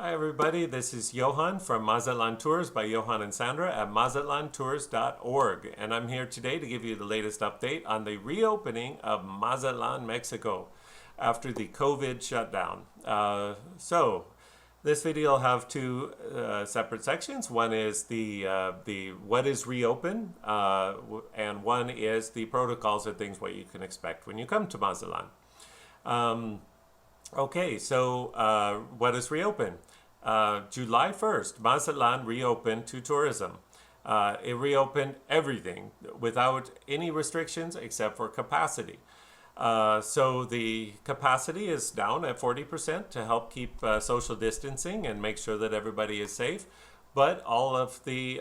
Hi everybody, this is Johan from Mazatlan Tours by Johan and Sandra at mazatlantours.org, and I'm here today to give you the latest update on the reopening of Mazatlan, Mexico after the COVID shutdown. This video will have two separate sections. One is the what is reopen, and one is the protocols and things what you can expect when you come to Mazatlan. Okay, so what is reopen? July 1st, Mazatlan reopened to tourism. It reopened everything without any restrictions except for capacity. So the capacity is down at 40% to help keep social distancing and make sure that everybody is safe. But all of the,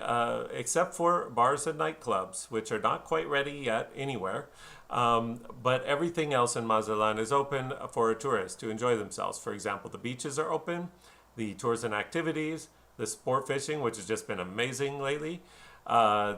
except for bars and nightclubs, which are not quite ready yet anywhere, but everything else in Mazatlan is open for a tourist to enjoy themselves. For example, the beaches are open, the tours and activities, the sport fishing, which has just been amazing lately, all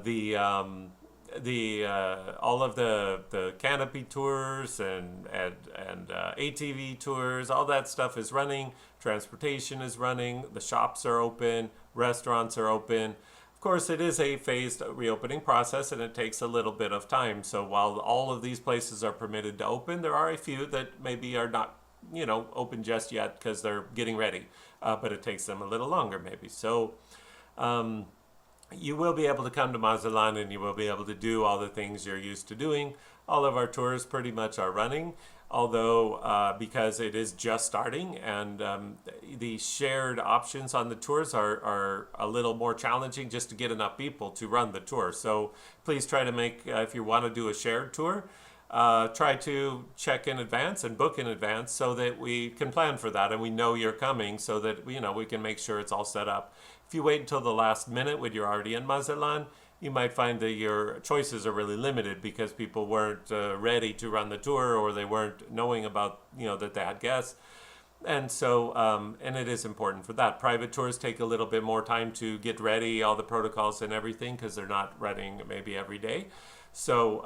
of the canopy tours and ATV tours, all that stuff is running. Transportation is running. The shops are open. Restaurants are open. Of course, it is a phased reopening process and it takes a little bit of time. So while all of these places are permitted to open, there are a few that maybe are not, open just yet because they're getting ready. But it takes them a little longer maybe. So you will be able to come to Mazatlan and you will be able to do all the things you're used to doing. All of our tours pretty much are running, although because it is just starting and the shared options on the tours are a little more challenging just to get enough people to run the tour. So please try to make, if you want to do a shared tour, try to check in advance and book in advance so that we can plan for that and we know you're coming so that we can make sure it's all set up. If you wait until the last minute when you're already in Mazatlan, you might find that your choices are really limited because people weren't ready to run the tour or they weren't knowing about, that they had guests. And so, and it is important for that. Private tours take a little bit more time to get ready, all the protocols and everything, because they're not running maybe every day. So,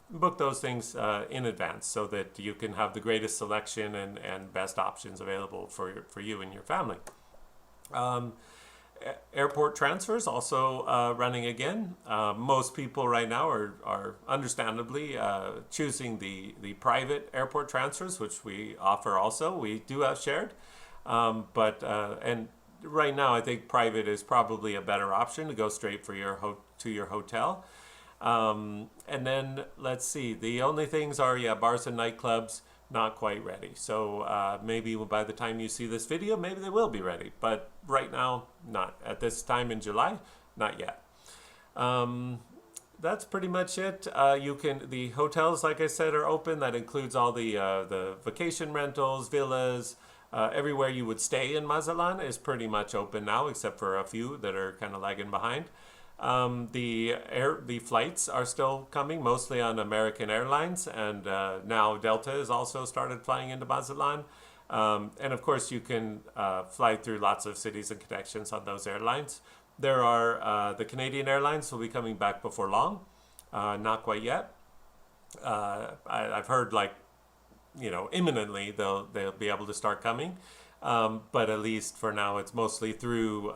book those things in advance so that you can have the greatest selection and best options available for you and your family. Airport transfers also running again. Most people right now are understandably choosing the private airport transfers, which we offer also. We do have shared, and right now I think private is probably a better option to go straight for to your hotel. And then let's see, the only things are bars and nightclubs not quite ready. So maybe by the time you see this video, maybe they will be ready. But right now, not. At this time in July, not yet. That's pretty much it. The hotels, like I said, are open. That includes all the vacation rentals, villas, everywhere you would stay in Mazatlan is pretty much open now, except for a few that are kind of lagging behind. The flights are still coming, mostly on American Airlines, and now Delta has also started flying into Mazatlan. And of course, you can fly through lots of cities and connections on those airlines. There are the Canadian Airlines will be coming back before long, not quite yet. I've heard imminently they'll be able to start coming. But at least for now, it's mostly through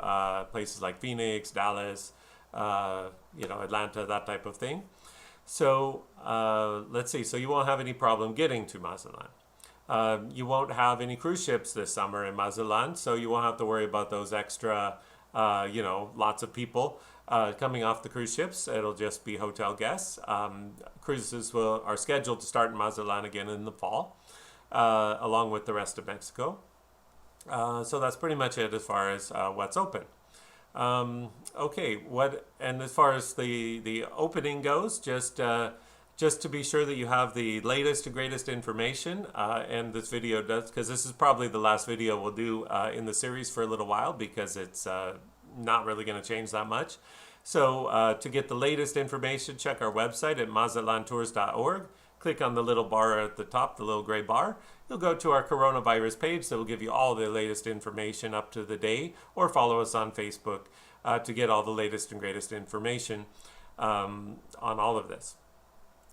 places like Phoenix, Dallas, Atlanta, that type of thing. So let's see. So you won't have any problem getting to Mazatlan. You won't have any cruise ships this summer in Mazatlan, so you won't have to worry about those extra, lots of people coming off the cruise ships. It'll just be hotel guests. Cruises are scheduled to start in Mazatlan again in the fall, along with the rest of Mexico. So that's pretty much it as far as what's open. Okay, and as far as the opening goes, just to be sure that you have the latest and greatest information, and this video does, because this is probably the last video we'll do in the series for a little while, because it's not really going to change that much. So to get the latest information, check our website at mazatlantours.org. Click on the little bar at the top, the little gray bar. You'll go to our coronavirus page that will give you all the latest information up to the day, or follow us on Facebook to get all the latest and greatest information on all of this.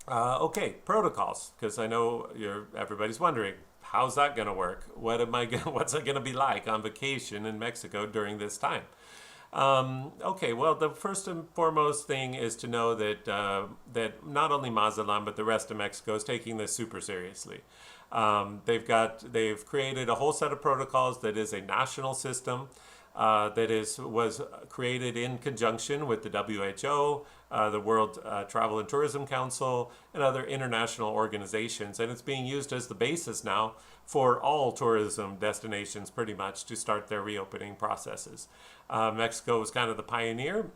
Okay, protocols, because I know everybody's wondering, how's that going to work? What's it going to be like on vacation in Mexico during this time? Okay, well, the first and foremost thing is to know that not only Mazatlan but the rest of Mexico is taking this super seriously. They've created a whole set of protocols that is a national system was created in conjunction with the WHO, the World Travel and Tourism Council, and other international organizations, and it's being used as the basis now for all tourism destinations pretty much to start their reopening processes. Mexico was kind of the pioneer.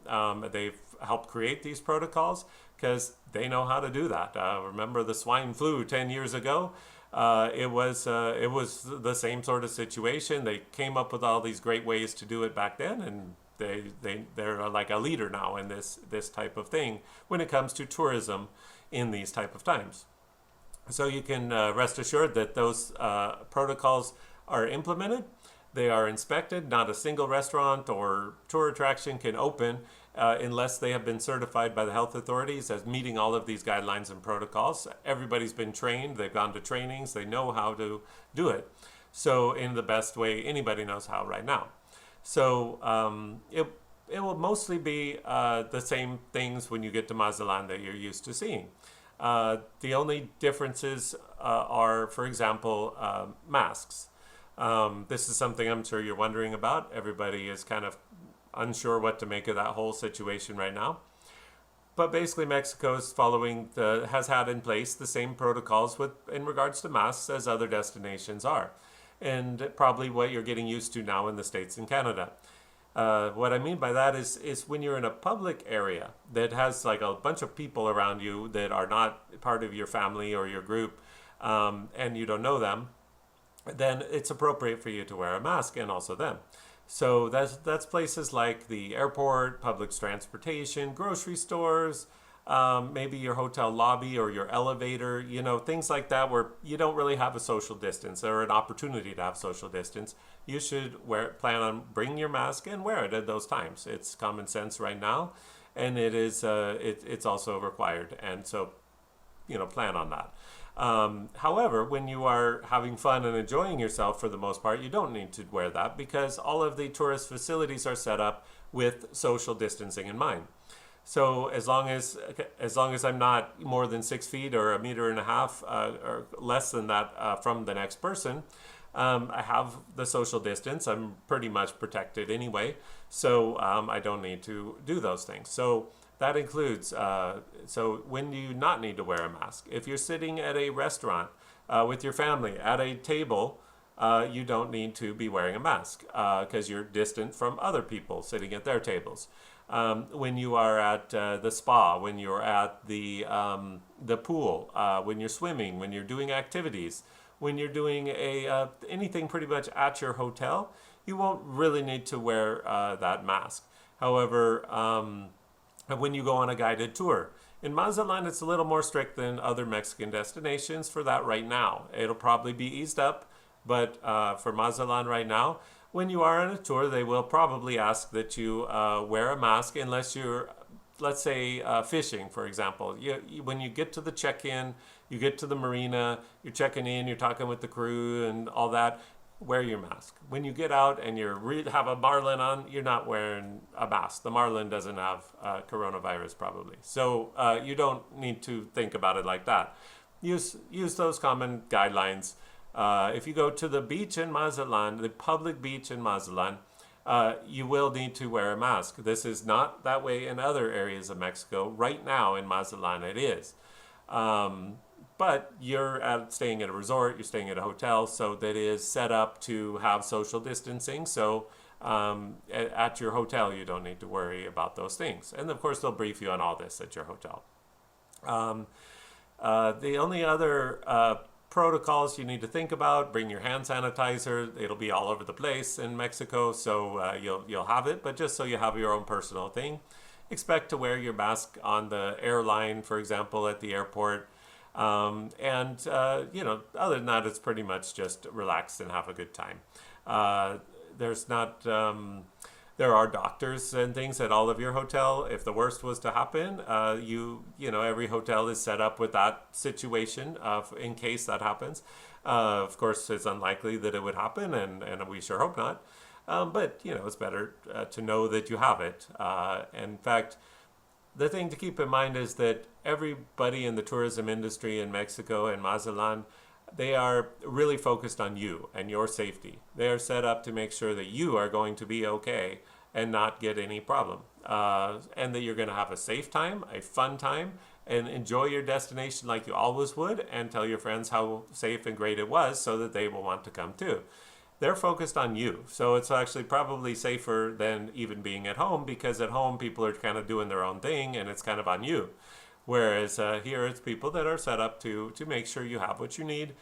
They've helped create these protocols because they know how to do that. Remember the swine flu 10 years ago? It was the same sort of situation. They came up with all these great ways to do it back then, and they're like a leader now in this type of thing when it comes to tourism in these type of times. So you can rest assured that those protocols are implemented. They are inspected. Not a single restaurant or tour attraction can open unless they have been certified by the health authorities as meeting all of these guidelines and protocols. Everybody's been trained. They've gone to trainings. They know how to do it. So in the best way anybody knows how right now. So it will mostly be the same things when you get to Mazatlan that you're used to seeing. The only differences are, for example, masks. This is something I'm sure you're wondering about. Everybody is kind of unsure what to make of that whole situation right now. But basically Mexico is has had in place the same protocols in regards to masks as other destinations are. And probably what you're getting used to now in the States and Canada. What I mean by that is when you're in a public area that has like a bunch of people around you that are not part of your family or your group, and you don't know them, then it's appropriate for you to wear a mask, and also them. So that's places like the airport, public transportation, grocery stores, maybe your hotel lobby or your elevator, things like that where you don't really have a social distance or an opportunity to have social distance. You should plan on bringing your mask and wear it at those times. It's common sense right now, and it's also required. And so, plan on that. However, when you are having fun and enjoying yourself for the most part, you don't need to wear that because all of the tourist facilities are set up with social distancing in mind. So as long as I'm not more than 6 feet or 1.5 meters or less than that from the next person, I have the social distance. I'm pretty much protected anyway, so I don't need to do those things. So that includes, so when do you not need to wear a mask? If you're sitting at a restaurant with your family at a table, you don't need to be wearing a mask because you're distant from other people sitting at their tables. When you are at the spa, when you're at the pool, when you're swimming, when you're doing activities, when you're doing anything pretty much at your hotel, you won't really need to wear that mask. However, when you go on a guided tour, in Mazatlan, it's a little more strict than other Mexican destinations for that right now. It'll probably be eased up, but for Mazatlan right now, when you are on a tour, they will probably ask that you wear a mask unless you're, let's say, fishing, for example. When you get to the check-in, you get to the marina, you're checking in, you're talking with the crew and all that, wear your mask. When you get out and you have a marlin on, you're not wearing a mask. The marlin doesn't have coronavirus probably. So you don't need to think about it like that. Use those common guidelines. If you go to the beach in Mazatlan, the public beach in Mazatlan, you will need to wear a mask. This is not that way in other areas of Mexico. Right now in Mazatlan it is. But you're staying at a resort, you're staying at a hotel, so that is set up to have social distancing. So at your hotel, you don't need to worry about those things. And of course, they'll brief you on all this at your hotel. The only other protocols you need to think about: bring your hand sanitizer. It'll be all over the place in Mexico, so you'll have it. But just so you have your own personal thing, expect to wear your mask on the airline, for example, at the airport. Other than that, it's pretty much just relax and have a good time. There are doctors and things at all of your hotel. If the worst was to happen, every hotel is set up with that situation in case that happens. Of course, it's unlikely that it would happen, and we sure hope not. But, it's better to know that you have it. In fact, the thing to keep in mind is that everybody in the tourism industry in Mexico and Mazatlan, they are really focused on you and your safety. They are set up to make sure that you are going to be okay and not get any problem. And that you're going to have a safe time, a fun time, and enjoy your destination like you always would, and tell your friends how safe and great it was so that they will want to come too. They're focused on you. So it's actually probably safer than even being at home, because at home people are kind of doing their own thing and it's kind of on you. Whereas here it's people that are set up to make sure you have what you need,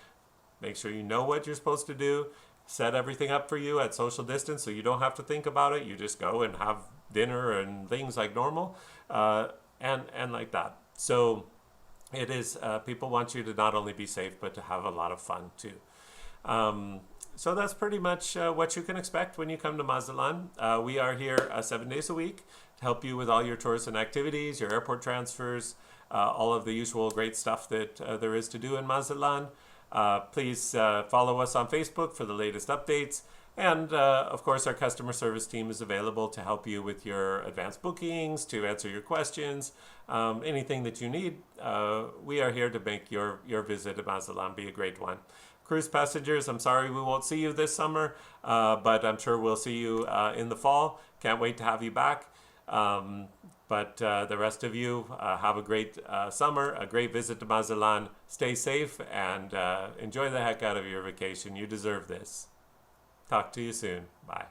make sure you know what you're supposed to do, set everything up for you at social distance so you don't have to think about it. You just go and have dinner and things like normal, and like that. So it is, people want you to not only be safe, but to have a lot of fun too. So that's pretty much what you can expect when you come to Mazatlan. We are here 7 days a week to help you with all your tours and activities, your airport transfers, all of the usual great stuff that there is to do in Mazatlan. Please follow us on Facebook for the latest updates. And of course, our customer service team is available to help you with your advanced bookings, to answer your questions, anything that you need. We are here to make your visit to Mazatlan be a great one. Cruise passengers, I'm sorry we won't see you this summer, but I'm sure we'll see you in the fall. Can't wait to have you back. But the rest of you, have a great summer, a great visit to Mazatlan. Stay safe and enjoy the heck out of your vacation. You deserve this. Talk to you soon. Bye.